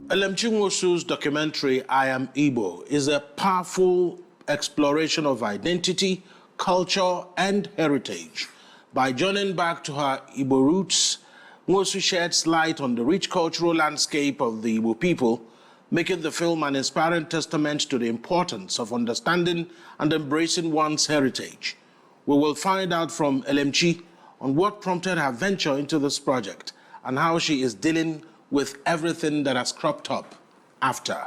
Elemchi Nwosu's documentary, I Am IGBO, is a powerful exploration of identity, culture, and heritage. By journeying back to her Igbo roots, Nwosu sheds light on the rich cultural landscape of the Igbo people, making the film an inspiring testament to the importance of understanding and embracing one's heritage. We will find out from Elemchi on what prompted her venture into this project and how she is dealing with everything that has cropped up after.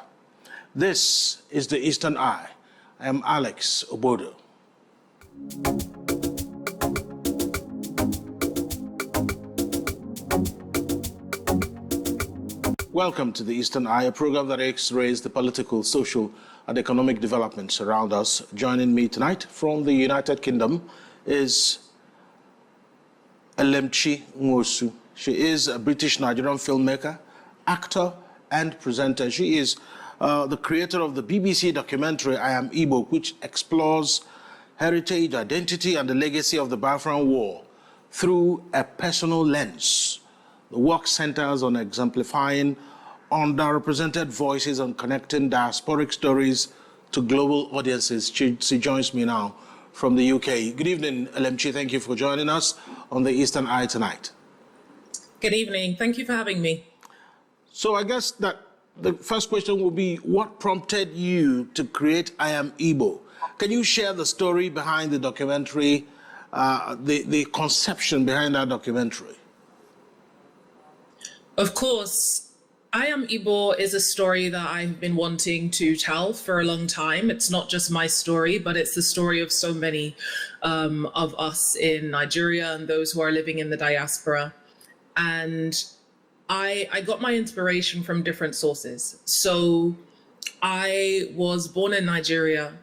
This is the Eastern Eye. I am Alex Ogbodo. Welcome to the Eastern Eye, a program that X-rays the political, social, and economic developments around us. Joining me tonight from the United Kingdom is Elemchi Nwosu. She is a British-Nigerian filmmaker, actor, and presenter. She is the creator of the BBC documentary, I Am IGBO, which explores heritage, identity, and the legacy of the Biafra War through a personal lens. The work centers on exemplifying underrepresented voices and connecting diasporic stories to global audiences. She joins me now from the UK. Good evening, Elemchi. Thank you for joining us on the Eastern Eye tonight. Good evening. Thank you for having me. So I guess that the first question will be, what prompted you to create I Am IGBO? Can you share the story behind the documentary, the conception behind that documentary? Of course, I Am IGBO is a story that I've been wanting to tell for a long time. It's not just my story, but it's the story of so many of us in Nigeria and those who are living in the diaspora. And I got my inspiration from different sources. So I was born in Nigeria.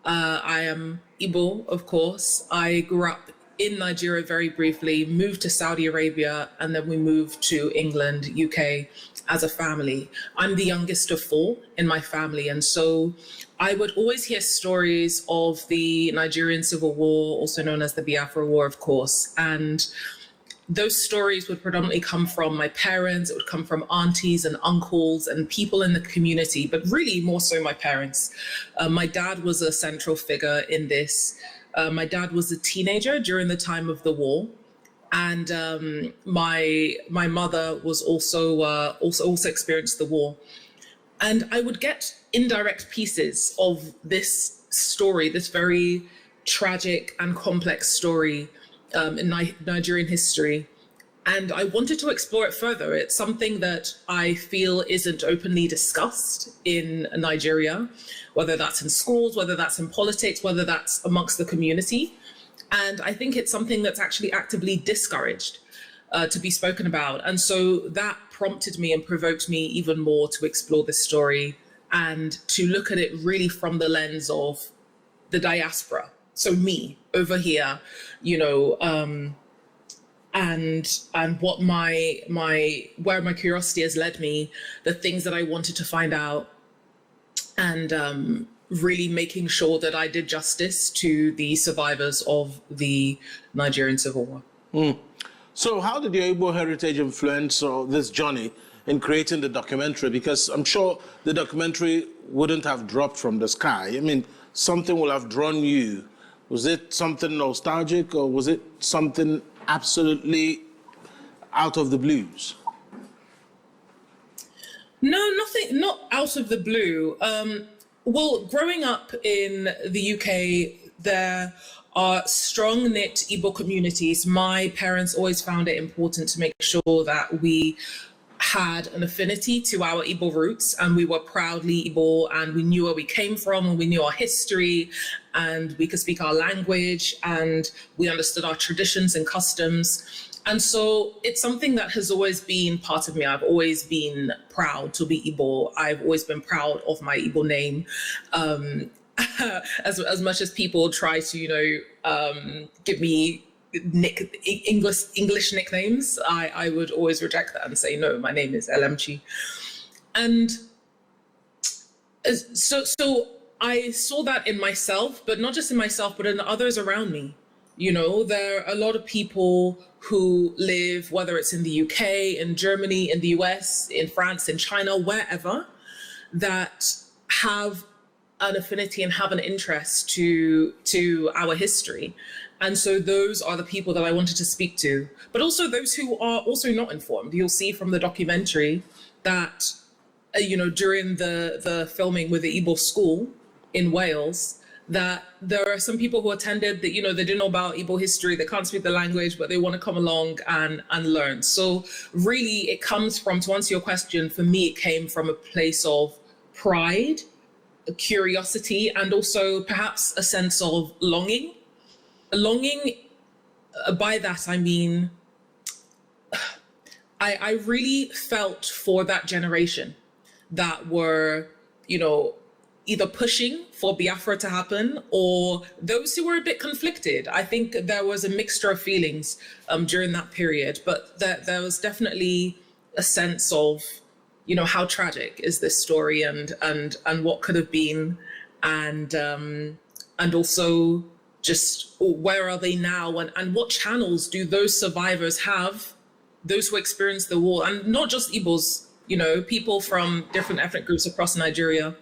I am Igbo, of course. I grew up in Nigeria very briefly, moved to Saudi Arabia, and then we moved to England, UK, as a family. I'm the youngest of four in my family. And so I would always hear stories of the Nigerian Civil War, also known as the Biafra War, of course. And those stories would predominantly come from my parents. It would come from aunties and uncles and people in the community, but really more so my parents. My dad was a central figure in this. My dad was a teenager during the time of the war, and my mother was also experienced the war. And I would get indirect pieces of this story, this very tragic and complex story in Nigerian history. And I wanted to explore it further. It's something that I feel isn't openly discussed in Nigeria, whether that's in schools, whether that's in politics, whether that's amongst the community. And I think it's something that's actually actively discouraged to be spoken about. And so that prompted me and provoked me even more to explore this story and to look at it really from the lens of the diaspora. So me over here, you know, and what where my curiosity has led me, the things that I wanted to find out, and really making sure that I did justice to the survivors of the Nigerian Civil War. So how did your Igbo heritage influence this journey in creating the documentary? Because I'm sure the documentary wouldn't have dropped from the sky. I mean, something will have drawn you. Was it something nostalgic, or was it something absolutely out of the blues? No, nothing, not out of the blue. Well, growing up in the UK, there are strong knit Igbo communities. My parents always found it important to make sure that we had an affinity to our Igbo roots, and we were proudly Igbo, and we knew where we came from, and we knew our history, and we could speak our language, and we understood our traditions and customs. And so it's something that has always been part of me. I've always been proud to be Igbo. I've always been proud of my Igbo name. As much as people try to, you know, give me English nicknames, I would always reject that and say, no, my name is Elemchi. And so I saw that in myself, but not just in myself, but in others around me. You know, there are a lot of people who live, whether it's in the UK, in Germany, in the US, in France, in China, wherever, that have an affinity and have an interest to our history. And so those are the people that I wanted to speak to, but also those who are also not informed. You'll see from the documentary that, you know, during the filming with the Igbo school in Wales, that there are some people who attended that, you know, they didn't know about Igbo history, they can't speak the language, but they want to come along and learn. So really it comes from, to answer your question, for me, it came from a place of pride, curiosity, and also perhaps a sense of longing. By that I mean, I really felt for that generation that were, you know, either pushing for Biafra to happen or those who were a bit conflicted. I think there was a mixture of feelings during that period, but there was definitely a sense of, you know, how tragic is this story and what could have been, and also just where are they now, and what channels do those survivors have, those who experienced the war, and not just Igbos, you know, people from different ethnic groups across Nigeria.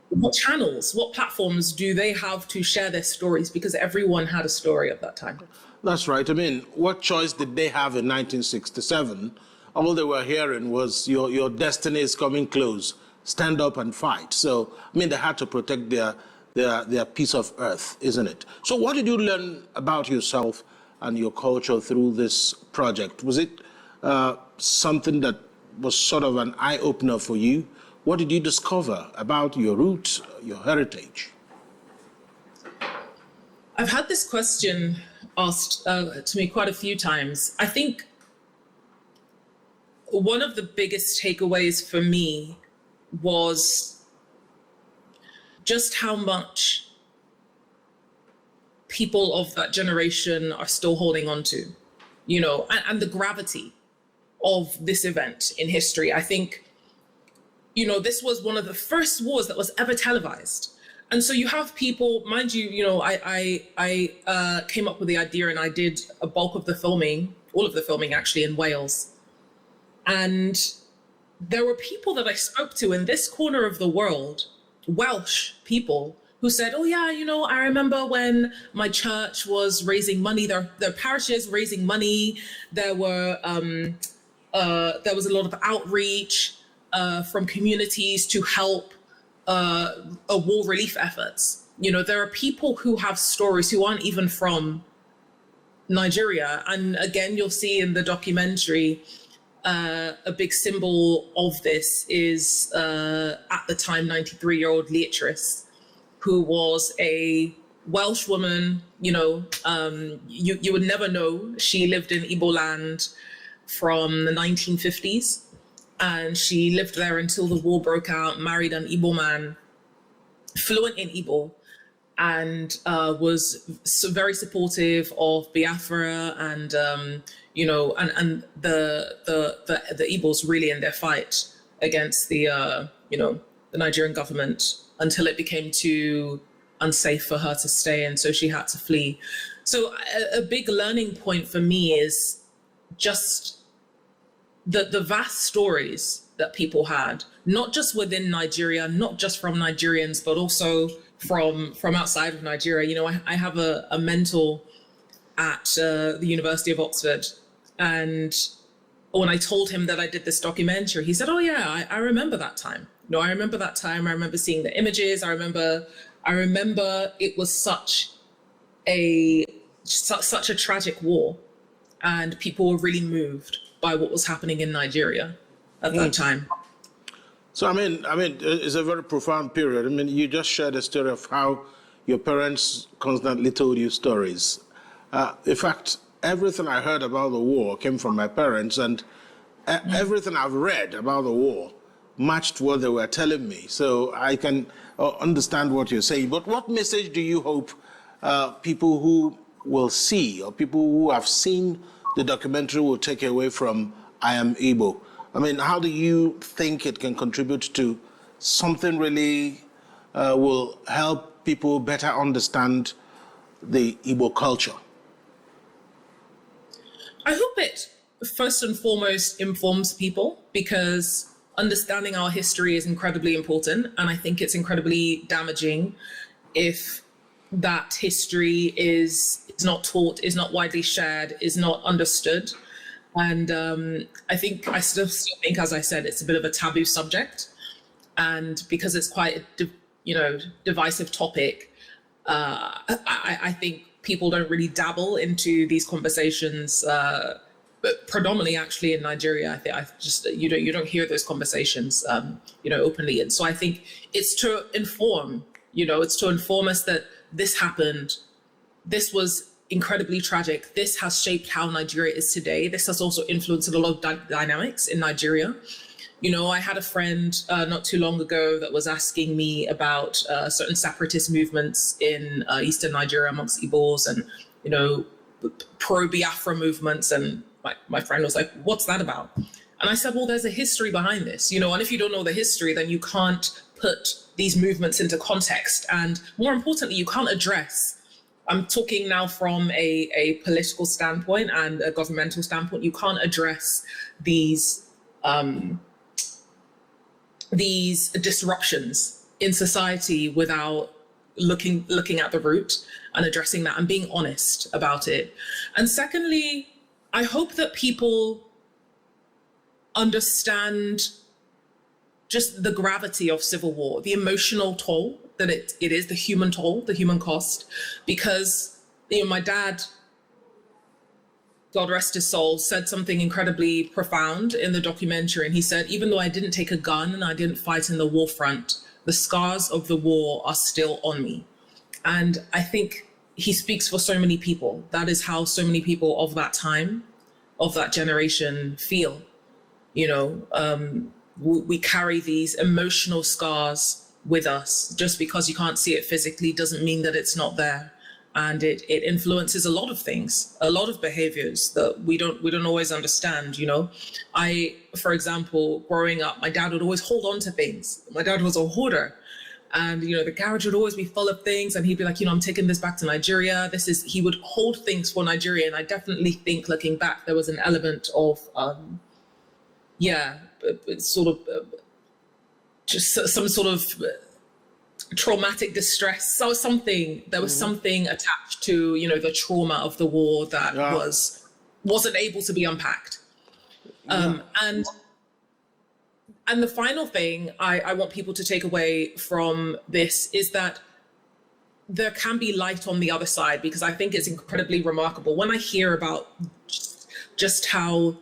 What channels, what platforms do they have to share their stories? Because everyone had a story at that time. That's right. I mean, what choice did they have in 1967? All they were hearing was your destiny is coming close. Stand up and fight. So, I mean, they had to protect their piece of earth, isn't it? So what did you learn about yourself and your culture through this project? Was it something that was sort of an eye-opener for you? What did you discover about your roots, your heritage? I've had this question asked to me quite a few times. I think one of the biggest takeaways for me was just how much people of that generation are still holding on to, you know, and the gravity of this event in history. I think, you know, this was one of the first wars that was ever televised. And so you have people, mind you, you know, I came up with the idea and I did a bulk of the filming, all of the filming actually in Wales. And there were people that I spoke to in this corner of the world, Welsh people, who said, oh yeah, you know, I remember when my church was raising money, their parishes raising money, there was a lot of outreach from communities to help war relief efforts. You know, there are people who have stories who aren't even from Nigeria. And again, you'll see in the documentary, a big symbol of this is, at the time, 93-year-old Beatrice, who was a Welsh woman, you know, you would never know. She lived in Igbo land from the 1950s. And she lived there until the war broke out, married an Igbo man, fluent in Igbo, and was very supportive of Biafra and, you know, and the Igbos really in their fight against the, you know, the Nigerian government until it became too unsafe for her to stay. And so she had to flee. So a big learning point for me is just the vast stories that people had, not just within Nigeria, not just from Nigerians, but also from outside of Nigeria. You know, I have a mentor at the University of Oxford, and when I told him that I did this documentary, he said, oh yeah, I remember that time. No, I remember that time. I remember seeing the images. I remember it was such a tragic war, and people were really moved by what was happening in Nigeria at that time. So, I mean, it's a very profound period. I mean, you just shared a story of how your parents constantly told you stories. In fact, everything I heard about the war came from my parents, and everything I've read about the war matched what they were telling me. So I can understand what you're saying. But what message do you hope people who will see, or people who have seen the documentary, will take away from I Am IGBO? I mean, how do you think it can contribute to something really will help people better understand the Igbo culture? I hope it first and foremost informs people, because understanding our history is incredibly important. And I think it's incredibly damaging if that history is not taught, is not widely shared, is not understood. And I still think, as I said, it's a bit of a taboo subject. And because it's quite a divisive topic, I think people don't really dabble into these conversations. But predominantly, actually, in Nigeria, you don't hear those conversations, openly. And so I think it's to inform, it's to inform us that this happened. This was incredibly tragic. This has shaped how Nigeria is today. This has also influenced a lot of dynamics in Nigeria. I had a friend not too long ago that was asking me about certain separatist movements in eastern Nigeria amongst Igbos, and, pro-Biafra movements. And my friend was like, what's that about? And I said, well, there's a history behind this, and if you don't know the history, then you can't put these movements into context. And more importantly, you can't address, I'm talking now from a political standpoint and a governmental standpoint, you can't address these disruptions in society without looking at the root and addressing that and being honest about it. And secondly, I hope that people understand just the gravity of civil war, the emotional toll that it is, the human toll, the human cost. Because, my dad, God rest his soul, said something incredibly profound in the documentary. And he said, even though I didn't take a gun and I didn't fight in the war front, the scars of the war are still on me. And I think he speaks for so many people. That is how so many people of that time, of that generation feel. We carry these emotional scars with us. Just because you can't see it physically doesn't mean that it's not there. And it influences a lot of things, a lot of behaviors that we don't always understand. For example, growing up, my dad would always hold on to things. My dad was a hoarder, and the garage would always be full of things, and he'd be like, I'm taking this back to Nigeria. He would hold things for Nigeria. And I definitely think, looking back, there was an element of just some sort of traumatic distress. So there was something attached to, the trauma of the war that wasn't able to be unpacked. And the final thing I want people to take away from this is that there can be light on the other side, because I think it's incredibly remarkable when I hear about just how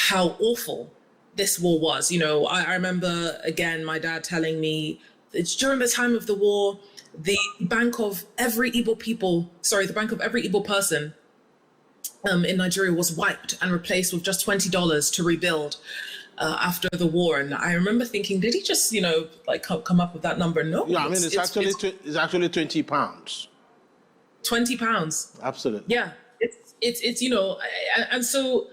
awful this war was. I remember, again, my dad telling me it's during the time of the war, the bank of every Igbo person in Nigeria was wiped and replaced with just $20 to rebuild after the war. And I remember thinking, did he just, come up with that number? No. Yeah, it's actually 20 pounds. 20 pounds. Absolutely. Yeah. It's and so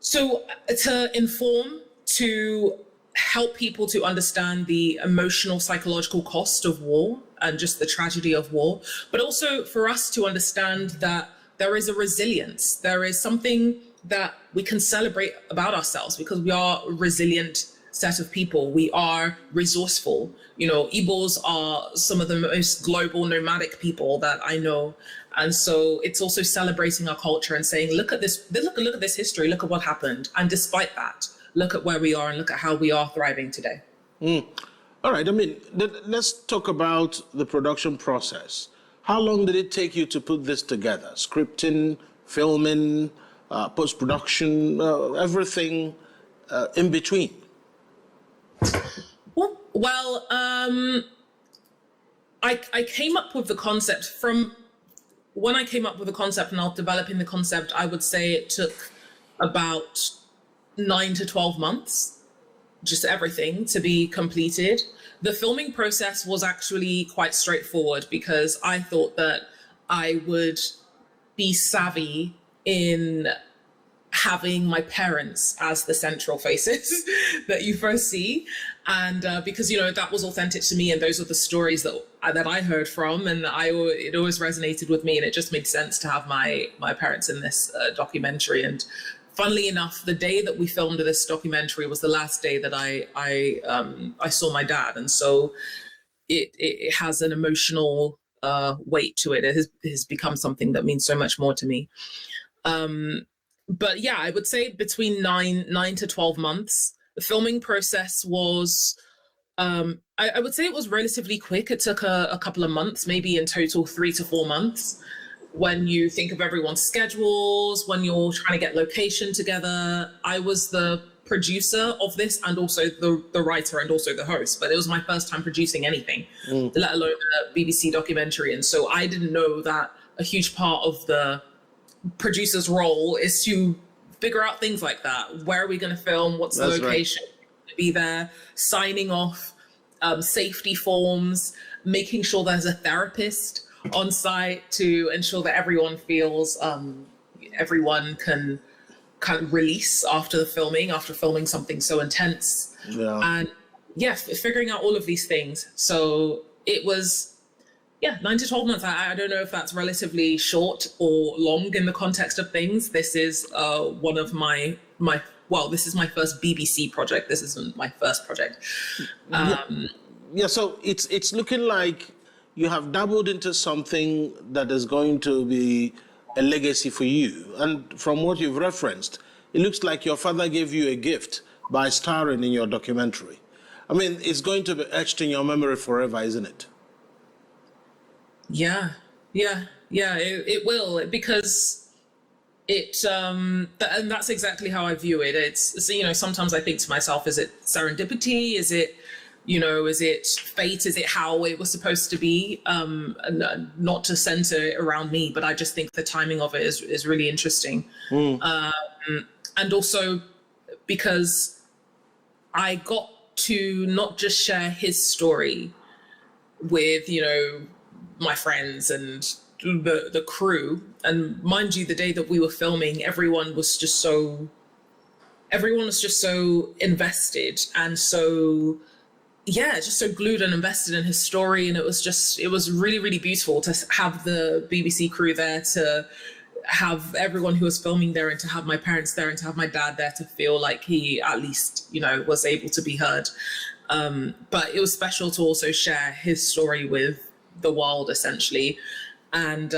to inform, to help people to understand the emotional, psychological cost of war and just the tragedy of war, but also for us to understand that there is a resilience. There is something that we can celebrate about ourselves, because we are a resilient set of people. We are resourceful. Igbos are some of the most global nomadic people that I know. And so it's also celebrating our culture and saying, look at this history, look at what happened. And despite that, look at where we are and look at how we are thriving today. All right. Let's talk about the production process. How long did it take you to put this together? Scripting, filming, post-production, everything in between? Well, I came up with the concept from when I came up with the concept and developing the concept. I would say it took about 9 to 12 months, just everything to be completed. The filming process was actually quite straightforward, because I thought that I would be savvy in having my parents as the central faces that you first see. And because, that was authentic to me, and those are the stories that I heard from, and it always resonated with me, and it just made sense to have my parents in this documentary. And funnily enough, the day that we filmed this documentary was the last day that I saw my dad. And so it has an emotional weight to it. It has become something that means so much more to me. But yeah, I would say between 9 to 12 months. The filming process was, I would say it was relatively quick. It took a couple of months, maybe in total 3 to 4 months. When you think of everyone's schedules, when you're trying to get location together. I was the producer of this, and also the writer, and also the host, but it was my first time producing anything, let alone a BBC documentary. And so I didn't know that a huge part of the producer's role is to figure out things like that. Where are we going to film? What's the location? Right. Be there, signing off, safety forms, making sure there's a therapist on site to ensure that everyone feels, everyone can kind of release after filming something so intense. Yeah. And figuring out all of these things. So it was, 9 to 12 months. I don't know if that's relatively short or long in the context of things. This is one of this is my first BBC project. This isn't my first project. So it's looking like you have dabbled into something that is going to be a legacy for you. And from what you've referenced, it looks like your father gave you a gift by starring in your documentary. I mean, it's going to be etched in your memory forever, isn't it? Yeah, it will, because and that's exactly how I view it. It's, sometimes I think to myself, is it serendipity? Is it fate? Is it how it was supposed to be? Not to center it around me, but I just think the timing of it is really interesting. And also because I got to not just share his story with, my friends and the crew. And mind you, the day that we were filming, everyone was just so invested, and so just so glued and invested in his story. And it was really, really beautiful to have the BBC crew there, to have everyone who was filming there, and to have my parents there, and to have my dad there, to feel like he at least, was able to be heard. But it was special to also share his story with the world, essentially. And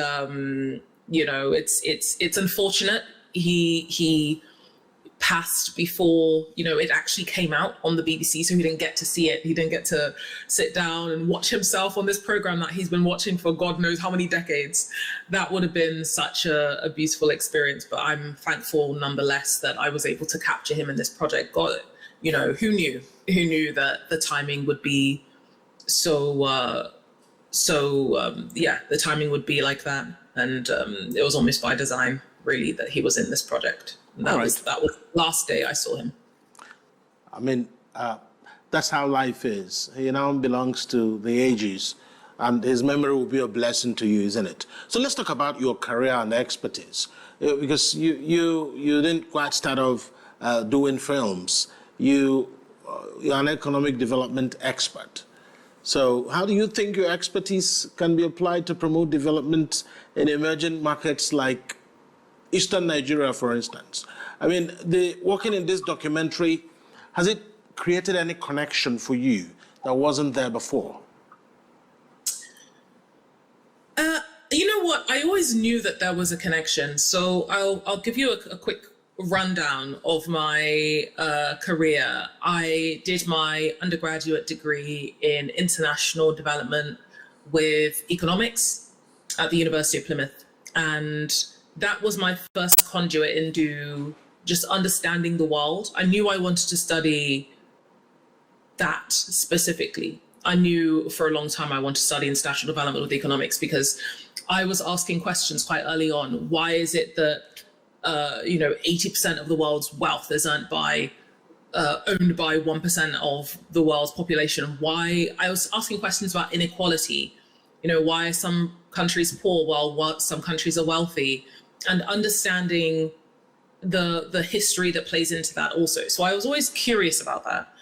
it's unfortunate he passed before it actually came out on the BBC, so he didn't get to see it. He didn't get to sit down and watch himself on this program that he's been watching for God knows how many decades. That would have been such a beautiful experience, but I'm thankful nonetheless that I was able to capture him in this project. God, who knew that the timing would be the timing would be like that. And it was almost by design, really, that he was in this project. And that was the last day I saw him. I mean, that's how life is. He now belongs to the ages, and his memory will be a blessing to you, isn't it? So let's talk about your career and expertise, because you didn't quite start off doing films. You're an economic development expert. So how do you think your expertise can be applied to promote development in emerging markets like Eastern Nigeria, for instance? I mean, working in this documentary, has it created any connection for you that wasn't there before? You know what? I always knew that there was a connection. So I'll give you a quick rundown of my career. I did my undergraduate degree in international development with economics at the University of Plymouth. And that was my first conduit into just understanding the world. I knew I wanted to study that specifically. I knew for a long time I wanted to study international development with economics, because I was asking questions quite early on. Why is it that 80% of the world's wealth is owned by 1% of the world's population? Why? I was asking questions about inequality. Why are some countries poor while some countries are wealthy? And understanding the history that plays into that also. So I was always curious about that.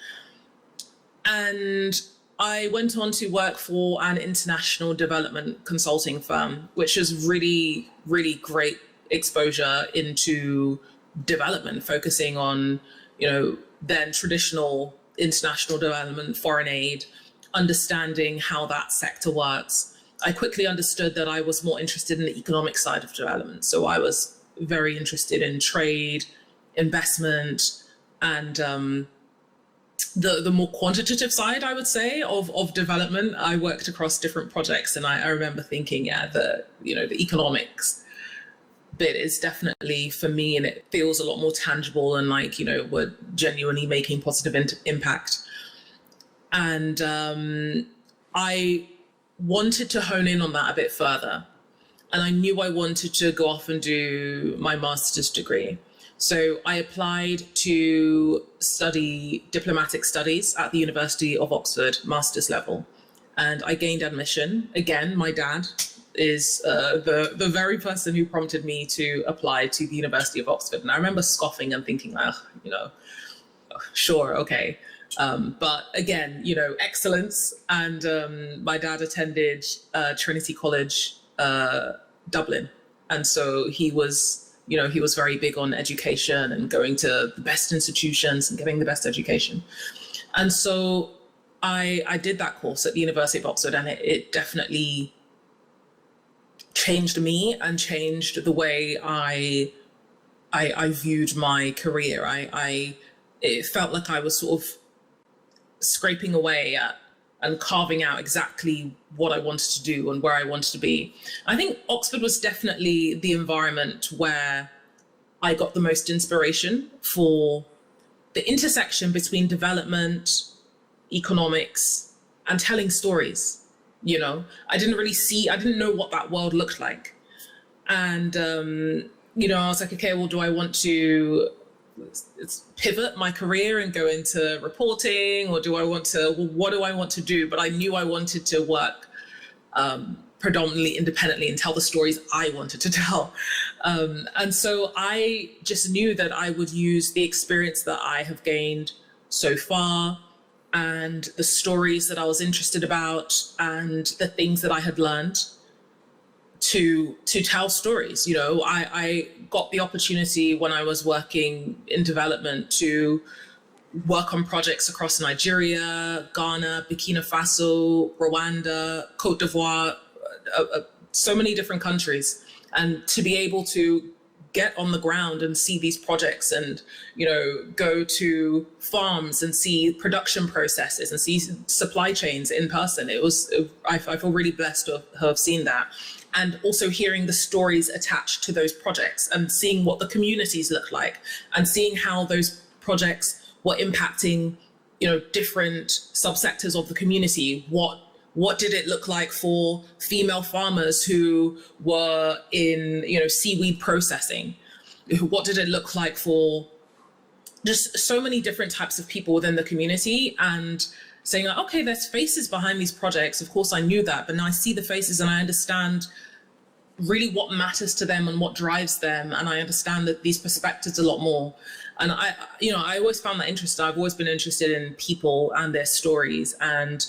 And I went on to work for an international development consulting firm, which is really, really great exposure into development, focusing on, then traditional international development, foreign aid, understanding how that sector works. I quickly understood that I was more interested in the economic side of development. So I was very interested in trade, investment, and the more quantitative side, I would say, of development. I worked across different projects, and I remember thinking, the economics bit is definitely for me, and it feels a lot more tangible and like, we're genuinely making positive impact. And I wanted to hone in on that a bit further. And I knew I wanted to go off and do my master's degree. So I applied to study diplomatic studies at the University of Oxford, master's level. And I gained admission. Again, my dad is the very person who prompted me to apply to the University of Oxford. And I remember scoffing and thinking, sure, okay. But again, excellence. And my dad attended Trinity College, Dublin. And so he was very big on education and going to the best institutions and getting the best education. And so I did that course at the University of Oxford, and it definitely changed me and changed the way I viewed my career. It felt like I was sort of scraping away at and carving out exactly what I wanted to do and where I wanted to be. I think Oxford was definitely the environment where I got the most inspiration for the intersection between development, economics, and telling stories. I didn't know what that world looked like. And, I was like, okay, well, do I want to pivot my career and go into reporting, or what do I want to do? But I knew I wanted to work predominantly independently and tell the stories I wanted to tell. And so I just knew that I would use the experience that I have gained so far and the stories that I was interested about and the things that I had learned to tell stories. I got the opportunity when I was working in development to work on projects across Nigeria, Ghana, Burkina Faso, Rwanda, Cote d'Ivoire, so many different countries. And to be able to get on the ground and see these projects and, go to farms and see production processes and see supply chains in person. I feel really blessed to have seen that. And also hearing the stories attached to those projects and seeing what the communities look like and seeing how those projects were impacting, different subsectors of the community. What did it look like for female farmers who were in, seaweed processing? What did it look like for just so many different types of people within the community? And saying, okay, there's faces behind these projects. Of course, I knew that, but now I see the faces and I understand really what matters to them and what drives them. And I understand that these perspectives a lot more. And I always found that interesting. I've always been interested in people and their stories and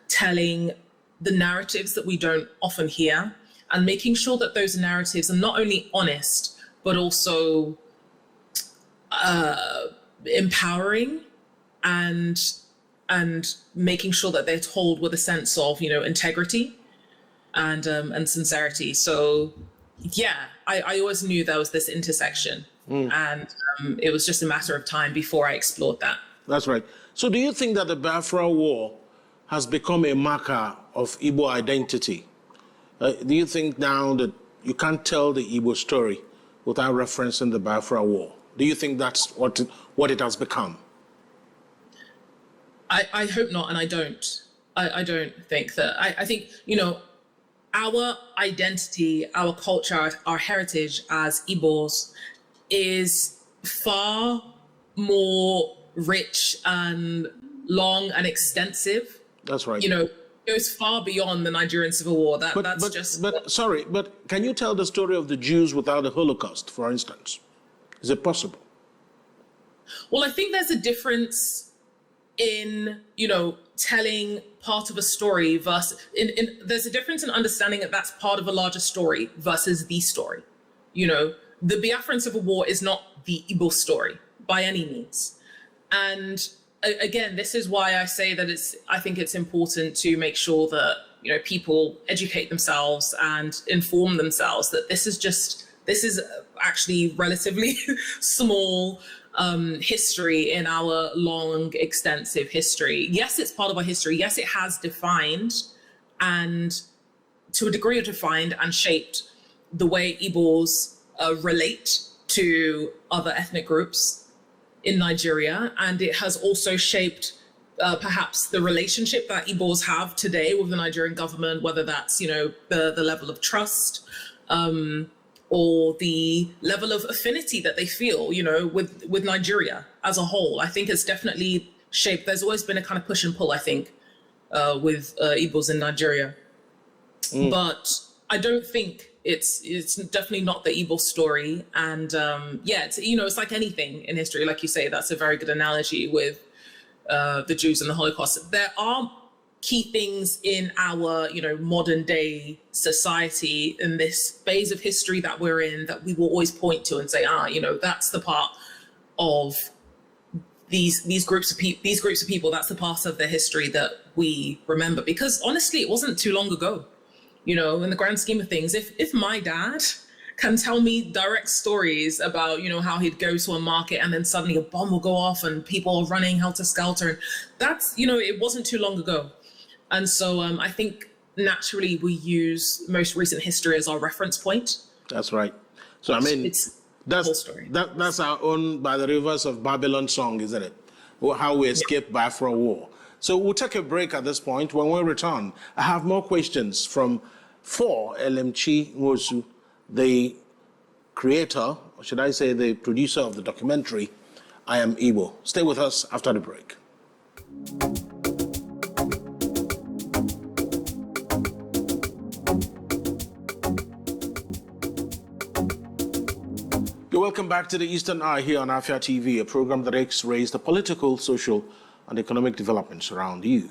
telling the narratives that we don't often hear and making sure that those narratives are not only honest, but also empowering and making sure that they're told with a sense of, integrity and sincerity. So, I always knew there was this intersection, and it was just a matter of time before I explored that. That's right. So, do you think that the Bafra War has become a marker of Igbo identity? Do you think now that you can't tell the Igbo story without referencing the Biafra War? Do you think that's what it has become? I hope not, and I don't. I don't think that. I think, our identity, our culture, our heritage as Igbos is far more rich and long and extensive. That's right. It goes far beyond the Nigerian Civil War. But can you tell the story of the Jews without the Holocaust, for instance? Is it possible? Well, I think there's a difference in, telling part of a story versus, there's a difference in understanding that that's part of a larger story versus the story. The Biafran Civil War is not the Igbo story by any means. And again, this is why I say that I think it's important to make sure that, people educate themselves and inform themselves that this is actually relatively small history in our long, extensive history. Yes, it's part of our history. Yes, it has defined and to a degree defined and shaped the way Igbos relate to other ethnic groups in Nigeria. And it has also shaped perhaps the relationship that Igbos have today with the Nigerian government, whether that's, the level of trust, or the level of affinity that they feel, with Nigeria as a whole. I think it's definitely shaped. There's always been a kind of push and pull, I think, with Igbos in Nigeria. But I don't think it's definitely not the Igbo story. And it's like anything in history, like you say, that's a very good analogy with the Jews and the Holocaust. There are key things in our, modern day society in this phase of history that we're in that we will always point to and say, that's the part of these groups of people. That's the part of their history that we remember. Because honestly, it wasn't too long ago, in the grand scheme of things. If my dad can tell me direct stories about, how he'd go to a market and then suddenly a bomb will go off and people are running helter-skelter, and that's, it wasn't too long ago. And so I think naturally we use most recent history as our reference point. That's right. So, it's the whole story. That's our own By the Rivers of Babylon song, isn't it? How we escaped Bafra war. So we'll take a break at this point. When we return, I have more questions for Elemchi Nwosu, the creator, or should I say the producer of the documentary, I Am IGBO. Stay with us after the break. Welcome back to the Eastern Eye here on Afia TV, a program that X-rays the political, social, and economic developments around you.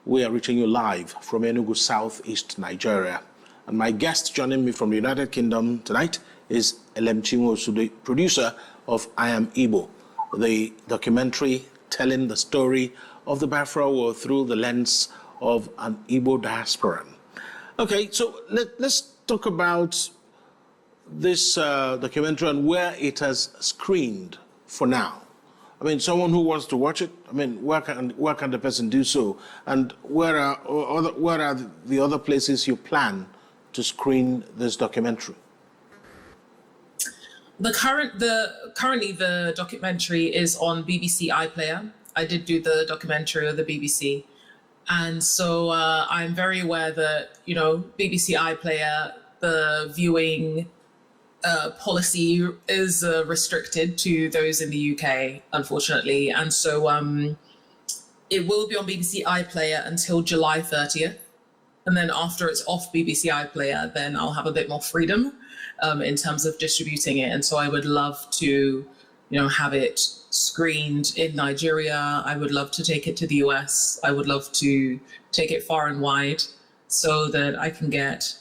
We are reaching you live from Enugu, southeast Nigeria. And my guest joining me from the United Kingdom tonight is Elemchi Nwosu, the producer of I Am IGBO, the documentary telling the story of the Bafra war through the lens of an Igbo diasporan. Okay, so let's talk about this documentary and where it has screened for now. Someone who wants to watch it, where can the person do so? And where are the other places you plan to screen this documentary? Currently the documentary is on BBC iPlayer. I did do the documentary of the BBC. And so I'm very aware that, BBC iPlayer, the viewing policy is restricted to those in the UK, unfortunately. And so it will be on BBC iPlayer until July 30th. And then after it's off BBC iPlayer, then I'll have a bit more freedom in terms of distributing it. And so I would love to, have it screened in Nigeria. I would love to take it to the US. I would love to take it far and wide so that I can get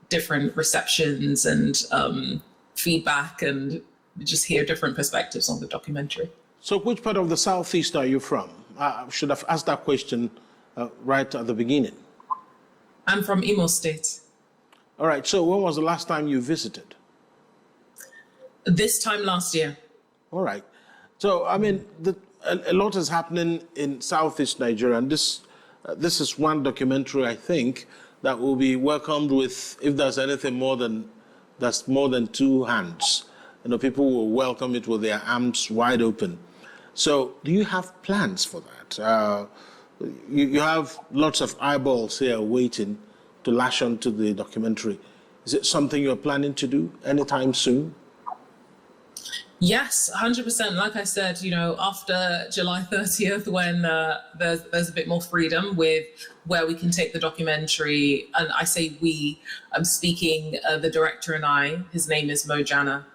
different receptions and feedback and just hear different perspectives on the documentary. So which part of the Southeast are you from? I should have asked that question right at the beginning. I'm from Imo State. All right, so when was the last time you visited? This time last year. All right. So, a lot is happening in Southeast Nigeria, and this is one documentary, I think, that will be welcomed with, if there's anything more than two hands. People will welcome it with their arms wide open. So do you have plans for that? You have lots of eyeballs here waiting to lash onto the documentary. Is it something you're planning to do anytime soon? Yes, 100%. Like I said, after July 30th, when there's a bit more freedom with where we can take the documentary, and I say we, I'm speaking the director and I, his name is Mo Jana,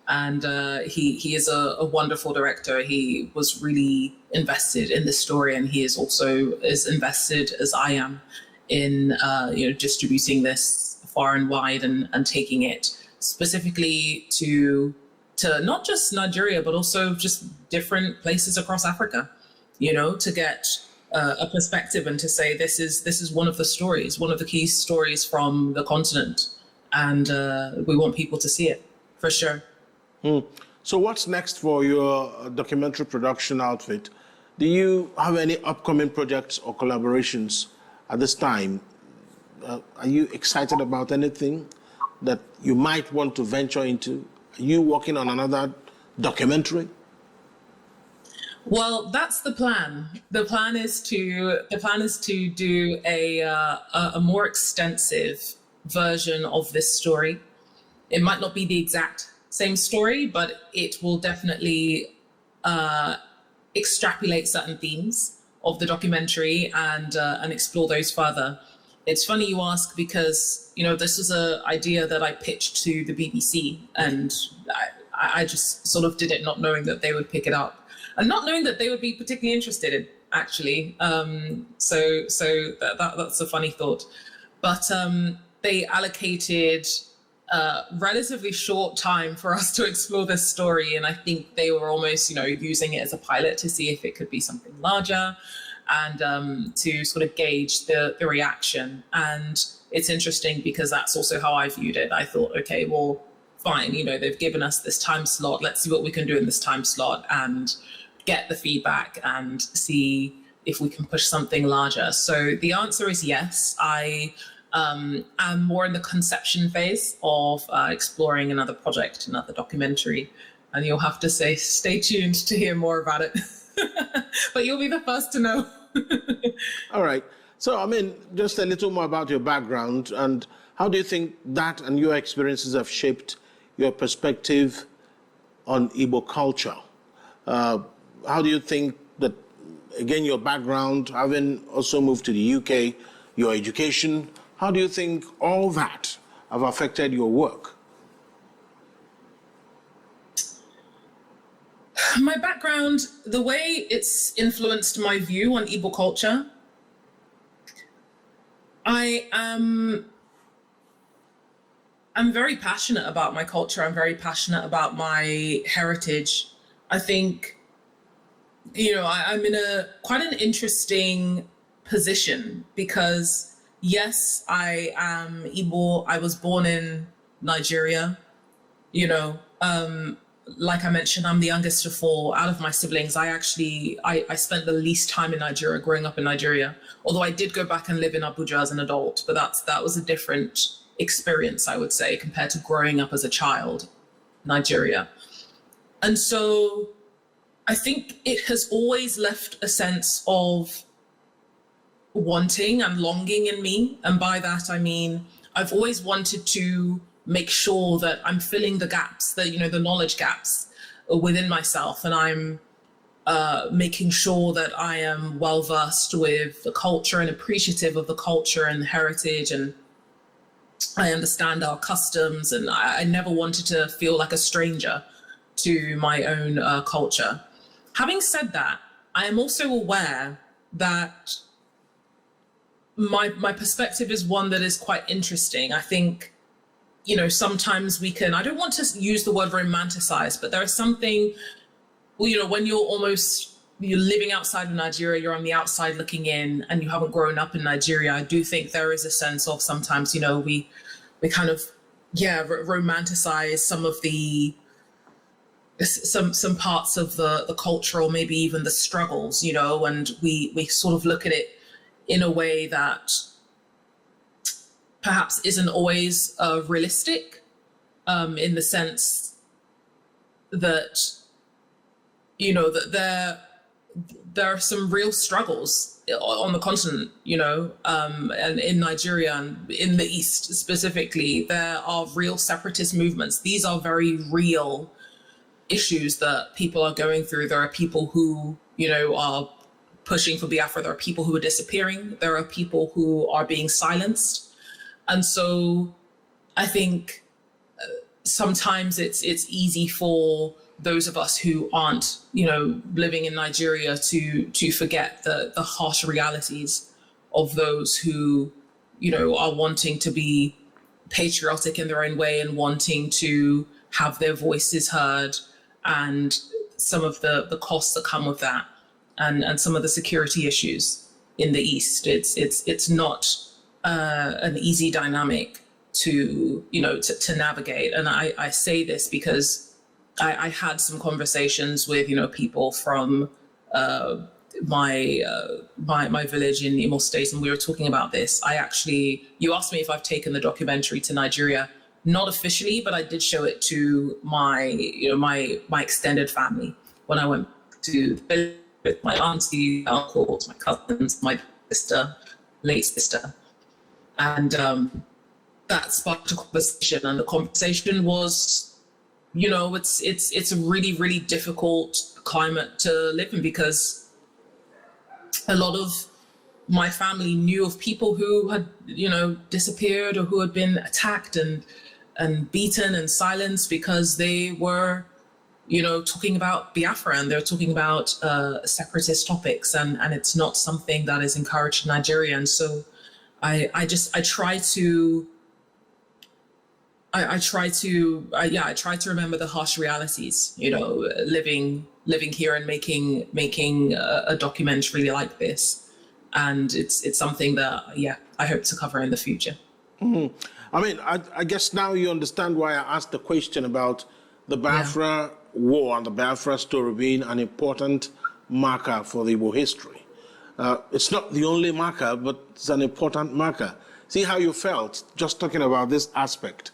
And he is a wonderful director. He was really invested in this story, and he is also as invested as I am in distributing this far and wide and taking it specifically to not just Nigeria, but also just different places across Africa, to get a perspective and to say this is one of the stories, one of the key stories from the continent, and we want people to see it for sure. So what's next for your documentary production outfit? Do you have any upcoming projects or collaborations at this time? Are you excited about anything that you might want to venture into? Are you working on another documentary? Well, that's the plan. The plan is to do a more extensive version of this story. It might not be the exact same story, but it will definitely extrapolate certain themes of the documentary and explore those further. It's funny you ask, because this was an idea that I pitched to the BBC, and I just sort of did it not knowing that they would pick it up, and not knowing that they would be particularly interested in, actually. So that's a funny thought. But they allocated relatively short time for us to explore this story, and I think they were almost using it as a pilot to see if it could be something larger, and to sort of gauge the reaction. And it's interesting because that's also how I viewed it. I thought, okay, well, fine, they've given us this time slot, let's see what we can do in this time slot and get the feedback and see if we can push something larger. So the answer is yes. I am more in the conception phase of exploring another project, another documentary, and you'll have to stay tuned to hear more about it. But you'll be the first to know. All right. So, just a little more about your background, and how do you think that and your experiences have shaped your perspective on Igbo culture? How do you think that, again, your background, having also moved to the UK, your education, how do you think all that have affected your work? My background, the way it's influenced my view on Igbo culture, I'm very passionate about my culture. I'm very passionate about my heritage. I think, I'm in quite an interesting position because, yes, I am Igbo. I was born in Nigeria. Like I mentioned, I'm the youngest of four. Out of my siblings, I spent the least time in Nigeria, growing up in Nigeria. Although I did go back and live in Abuja as an adult, but that was a different experience, I would say, compared to growing up as a child in Nigeria. And so I think it has always left a sense of wanting and longing in me. And by that, I mean, I've always wanted to make sure that I'm filling the gaps, the knowledge gaps within myself. And I'm making sure that I am well versed with the culture and appreciative of the culture and the heritage. And I understand our customs. And I never wanted to feel like a stranger to my own culture. Having said that, I am also aware that my perspective is one that is quite interesting. I think, sometimes we can, I don't want to use the word romanticize, but there is something, when you're living outside of Nigeria, you're on the outside looking in, and you haven't grown up in Nigeria. I do think there is a sense of sometimes, we kind of, romanticize some of some parts of the culture, or maybe even the struggles, and we sort of look at it in a way that perhaps isn't always realistic, in the sense that, that there are some real struggles on the continent, and in Nigeria and in the East specifically, there are real separatist movements. These are very real issues that people are going through. There are people who, are pushing for Biafra. There are people who are disappearing. There are people who are being silenced. And so I think sometimes it's easy for those of us who aren't, living in Nigeria to forget the harsh realities of those who, are wanting to be patriotic in their own way and wanting to have their voices heard, and some of the costs that come with that, and some of the security issues in the East. It's not an easy dynamic to navigate. And I say this because I had some conversations with people from my village in Imo State, and we were talking about this. You asked me if I've taken the documentary to Nigeria. Not officially, but I did show it to my extended family when I went to the village with my aunties, my uncles, my cousins, my sister, late sister, and that sparked a conversation. And the conversation was, it's a really, really difficult climate to live in, because a lot of my family knew of people who had, disappeared, or who had been attacked and beaten and silenced because they were, talking about Biafra, and they're talking about separatist topics, and it's not something that is encouraged in Nigeria. And so I try to remember the harsh realities, living here and making a documentary like this. And it's something that, I hope to cover in the future. Mm-hmm. I mean, I guess now you understand why I asked the question about the Bafra war and the Bafra story being an important marker for the Igbo history. It's not the only marker, but it's an important marker. See how you felt just talking about this aspect.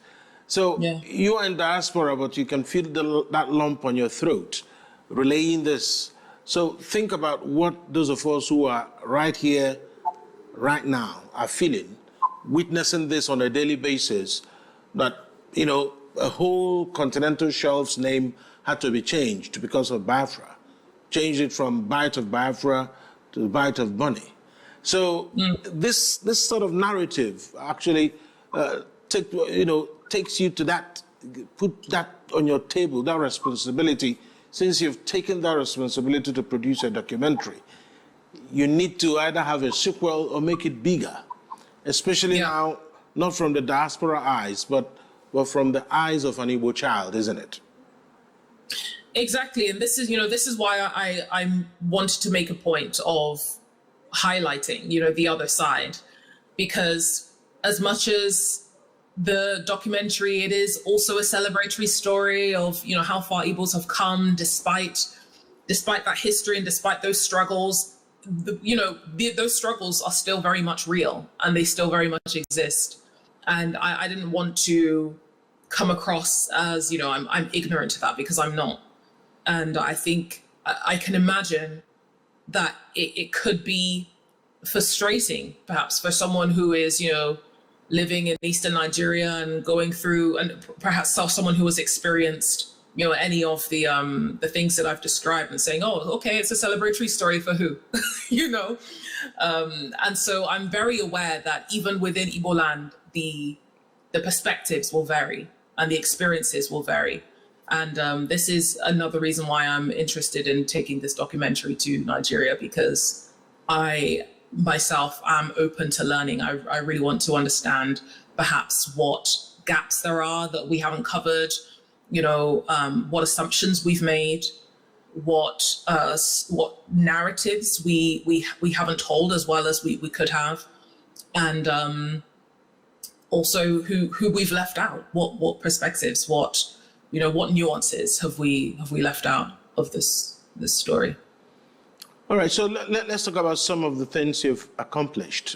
So you are in diaspora, but you can feel that lump on your throat relaying this. So think about what those of us who are right here, right now, are feeling, witnessing this on a daily basis, that, a whole continental shelf's name had to be changed because of Bafra. Changed it from Bite of Biafra to the Bite of Bunny. So this sort of narrative actually takes you to that, put that on your table, that responsibility. Since you've taken that responsibility to produce a documentary, you need to either have a sequel or make it bigger, especially now, not from the diaspora eyes, but from the eyes of an Igbo child, isn't it? Exactly. And this is why I wanted to make a point of highlighting, the other side, because as much as the documentary, it is also a celebratory story of, how far Igbos have come despite that history and despite those struggles. Those struggles are still very much real, and they still very much exist. And I didn't want to come across as, I'm ignorant to that, because I'm not. And I think I can imagine that it could be frustrating, perhaps, for someone who is, living in Eastern Nigeria and going through, and perhaps someone who has experienced, any of the things that I've described, and saying, oh, okay, it's a celebratory story for who, And so I'm very aware that even within Igbo land, the perspectives will vary and the experiences will vary. And this is another reason why I'm interested in taking this documentary to Nigeria, because I myself am open to learning. I really want to understand perhaps what gaps there are that we haven't covered, what assumptions we've made, what narratives we haven't told as well as we could have, and also who we've left out, what perspectives, what nuances have we left out of this story. All right, so let's talk about some of the things you've accomplished.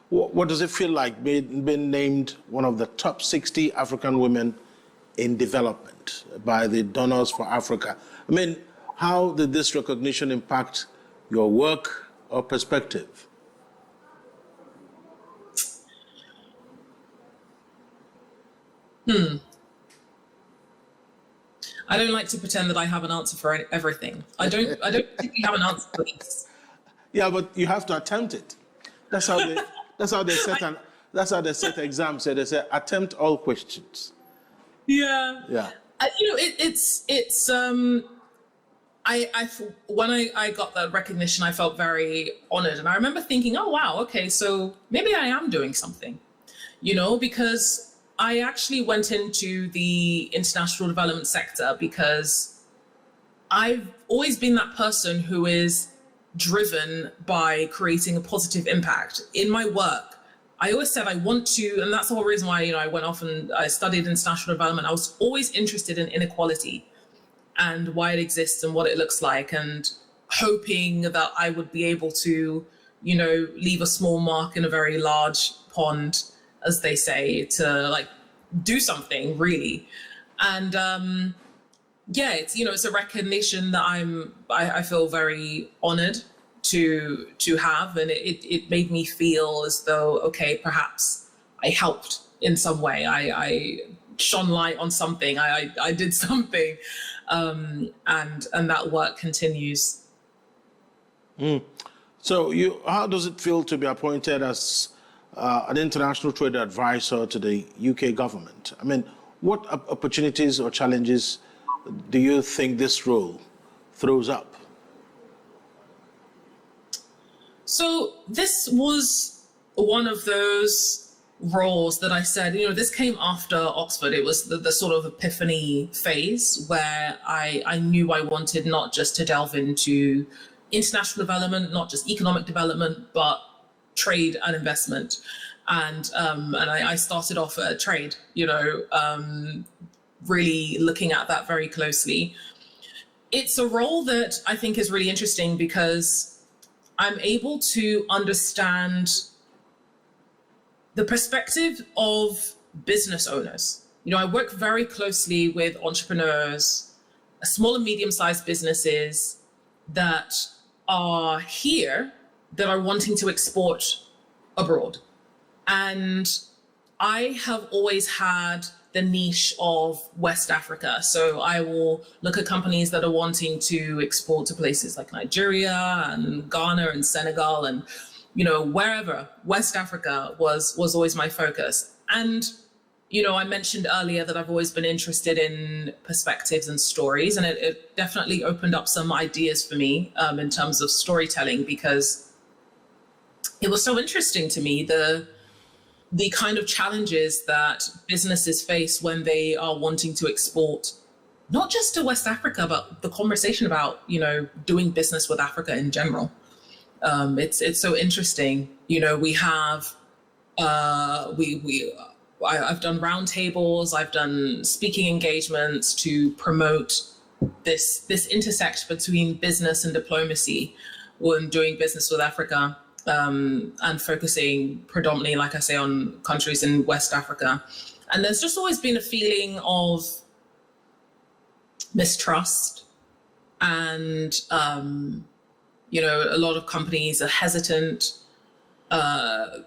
What does it feel like being named one of the top 60 African women in development by the Donors for Africa? I mean, how did this recognition impact your work or perspective? I don't like to pretend that I have an answer for everything. I don't particularly have an answer for this. Yeah, but you have to attempt it. That's how they set exams. So they say attempt all questions. Yeah. Yeah. When I got that recognition, I felt very honored. And I remember thinking, oh, wow, okay, so maybe I am doing something, because I actually went into the international development sector because I've always been that person who is driven by creating a positive impact in my work. I always said I want to, and that's the whole reason why, I went off and I studied international development. I was always interested in inequality and why it exists and what it looks like, and hoping that I would be able to, leave a small mark in a very large pond, as they say, to do something really. And it's a recognition that I feel very honored to have, and it made me feel as though, okay, perhaps I helped in some way. I shone light on something. I did something, and that work continues. So how does it feel to be appointed as an international trade advisor to the UK government? I mean, what opportunities or challenges do you think this role throws up? So this was one of those roles that I said, this came after Oxford. It was the sort of epiphany phase where I knew I wanted not just to delve into international development, not just economic development, but trade and investment. And I started off at trade, really looking at that very closely. It's a role that I think is really interesting because I'm able to understand the perspective of business owners. I work very closely with entrepreneurs, small and medium-sized businesses that are here, that are wanting to export abroad. And I have always had the niche of West Africa. So I will look at companies that are wanting to export to places like Nigeria and Ghana and Senegal and, wherever. West Africa was always my focus. And, I mentioned earlier that I've always been interested in perspectives and stories, and it definitely opened up some ideas for me in terms of storytelling, because it was so interesting to me, the kind of challenges that businesses face when they are wanting to export, not just to West Africa, but the conversation about, doing business with Africa in general. It's so interesting. We have, I've done roundtables, I've done speaking engagements to promote this intersect between business and diplomacy when doing business with Africa. And focusing predominantly, like I say, on countries in West Africa. And there's just always been a feeling of mistrust, and, a lot of companies are hesitant. I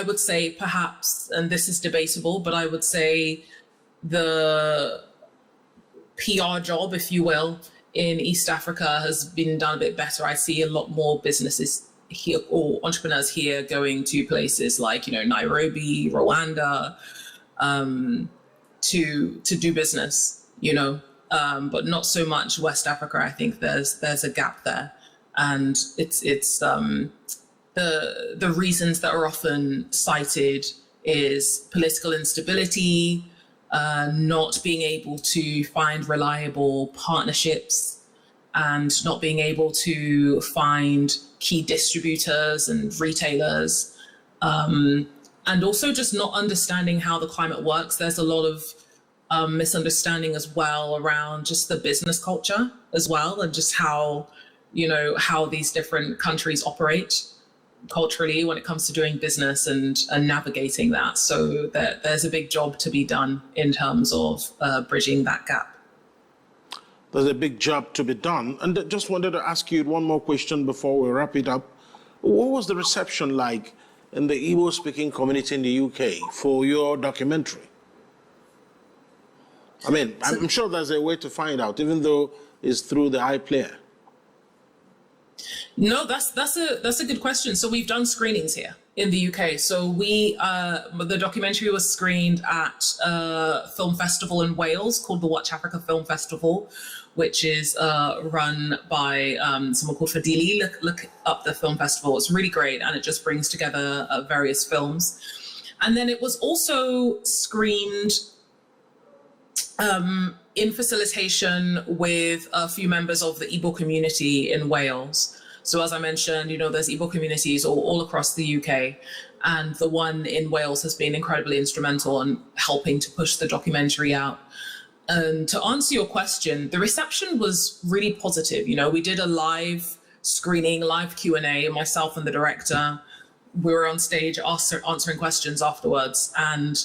would say perhaps, and this is debatable, but I would say the PR job, if you will, in East Africa has been done a bit better. I see a lot more businesses here or entrepreneurs here going to places like, Nairobi, Rwanda, to do business, but not so much West Africa. I think there's a gap there. And it's the reasons that are often cited is political instability, not being able to find reliable partnerships, and not being able to find key distributors and retailers, and also just not understanding how the climate works. There's a lot of misunderstanding as well around just the business culture as well, and just how these different countries operate culturally when it comes to doing business and navigating that. So there's a big job to be done in terms of bridging that gap. There's a big job to be done. And just wanted to ask you one more question before we wrap it up. What was the reception like in the Igbo-speaking community in the UK for your documentary? I mean, I'm sure there's a way to find out, even though it's through the iPlayer. No, that's a good question. So we've done screenings here. in the UK. So the documentary was screened at a film festival in Wales called the Watch Africa Film Festival, which is run by someone called Fadili. Look up the film festival. It's really great, and it just brings together various films. And then it was also screened in facilitation with a few members of the Igbo community in Wales. So as I mentioned, there's Igbo communities all across the UK, and the one in Wales has been incredibly instrumental in helping to push the documentary out. And to answer your question, the reception was really positive. We did a live screening, live Q&A, myself and the director. We were on stage answering questions afterwards, and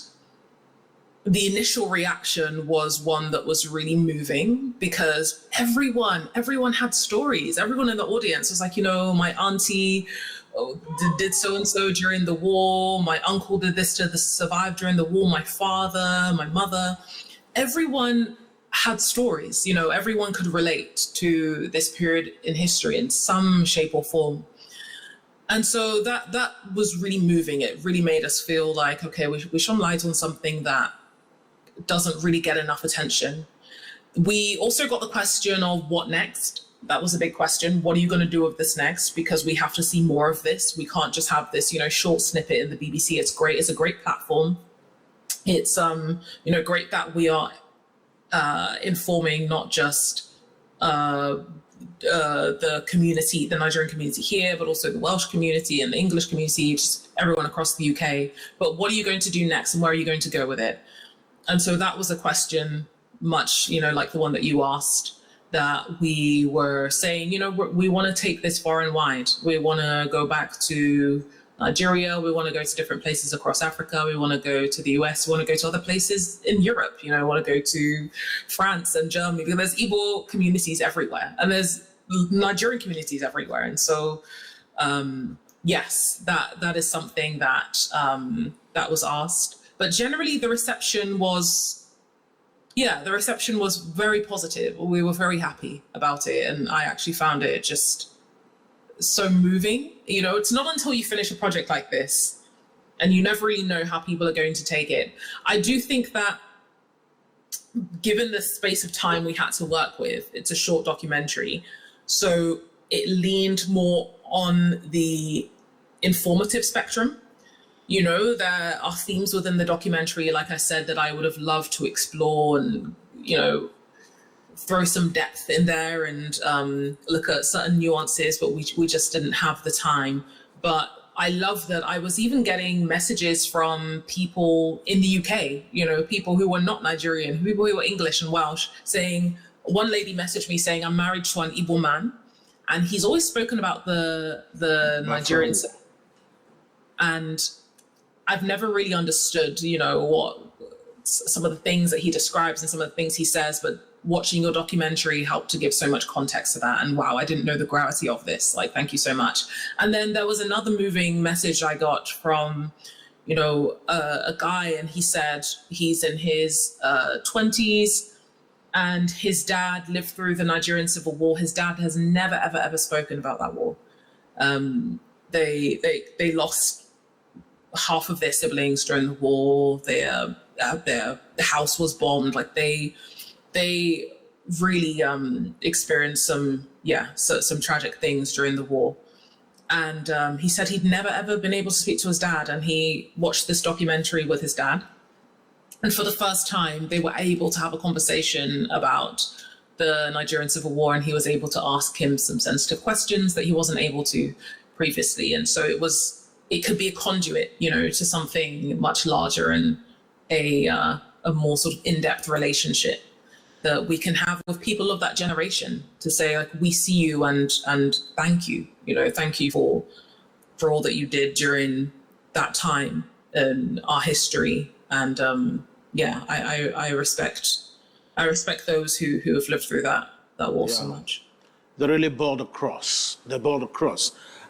the initial reaction was one that was really moving, because everyone had stories. Everyone in the audience was like, my auntie did so-and-so during the war. My uncle did this to survive during the war. My father, my mother, everyone had stories. Everyone could relate to this period in history in some shape or form. And so that was really moving. It really made us feel like, okay, we shone light on something that doesn't really get enough attention. We also got the question of what next. That was a big question. What are you going to do with this next? Because we have to see more of this. We can't just have this, short snippet in the BBC. It's great. It's a great platform. It's, great that we are informing not just the community, the Nigerian community here, but also the Welsh community and the English community, just everyone across the UK. But what are you going to do next, and where are you going to go with it? And so that was a question much, like the one that you asked, that we were saying, we want to take this far and wide. We want to go back to Nigeria. We want to go to different places across Africa. We want to go to the US. We want to go to other places in Europe. We want to go to France and Germany. Because there's Igbo communities everywhere, and there's Nigerian communities everywhere. And so, yes, that is something that that was asked. But generally, the reception was very positive. We were very happy about it. And I actually found it just so moving. It's not until you finish a project like this, and you never really know how people are going to take it. I do think that given the space of time we had to work with, it's a short documentary. So it leaned more on the informative spectrum. There are themes within the documentary, like I said, that I would have loved to explore and, throw some depth in there and look at certain nuances, but we just didn't have the time. But I love that I was even getting messages from people in the UK, people who were not Nigerian, people who were English and Welsh, saying, one lady messaged me saying, I'm married to an Igbo man, and he's always spoken about the Nigerians. And I've never really understood, what some of the things that he describes and some of the things he says, but watching your documentary helped to give so much context to that. And wow, I didn't know the gravity of this. Like, thank you so much. And then there was another moving message I got from, a guy, and he said he's in his 20s and his dad lived through the Nigerian Civil War. His dad has never, ever, ever spoken about that war. They lost half of their siblings during the war. Their house was bombed. Like they really experienced some tragic things during the war. And he said he'd never ever been able to speak to his dad, and he watched this documentary with his dad. And for the first time, they were able to have a conversation about the Nigerian Civil War, and he was able to ask him some sensitive questions that he wasn't able to previously. And so it could be a conduit, to something much larger and a more sort of in-depth relationship that we can have with people of that generation, to say, like, we see you and thank you, thank you for all that you did during that time in our history. And I respect those who have lived through that war so much. They really bore the cross.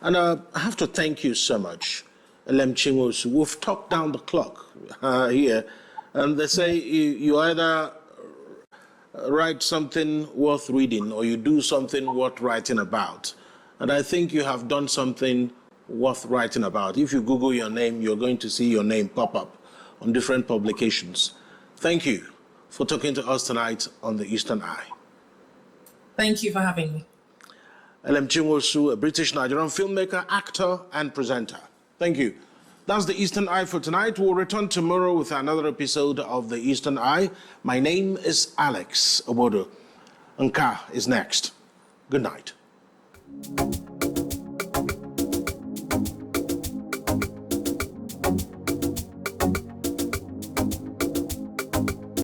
And I have to thank you so much, Elemchi Nwosu. We've talked down the clock here, and they say you either write something worth reading or you do something worth writing about. And I think you have done something worth writing about. If you Google your name, you're going to see your name pop up on different publications. Thank you for talking to us tonight on The Eastern Eye. Thank you for having me. Elemchi Nwosu, a British-Nigerian filmmaker, actor, and presenter. Thank you. That's The Eastern Eye for tonight. We'll return tomorrow with another episode of The Eastern Eye. My name is Alex Ogbodo. Nka is next. Good night.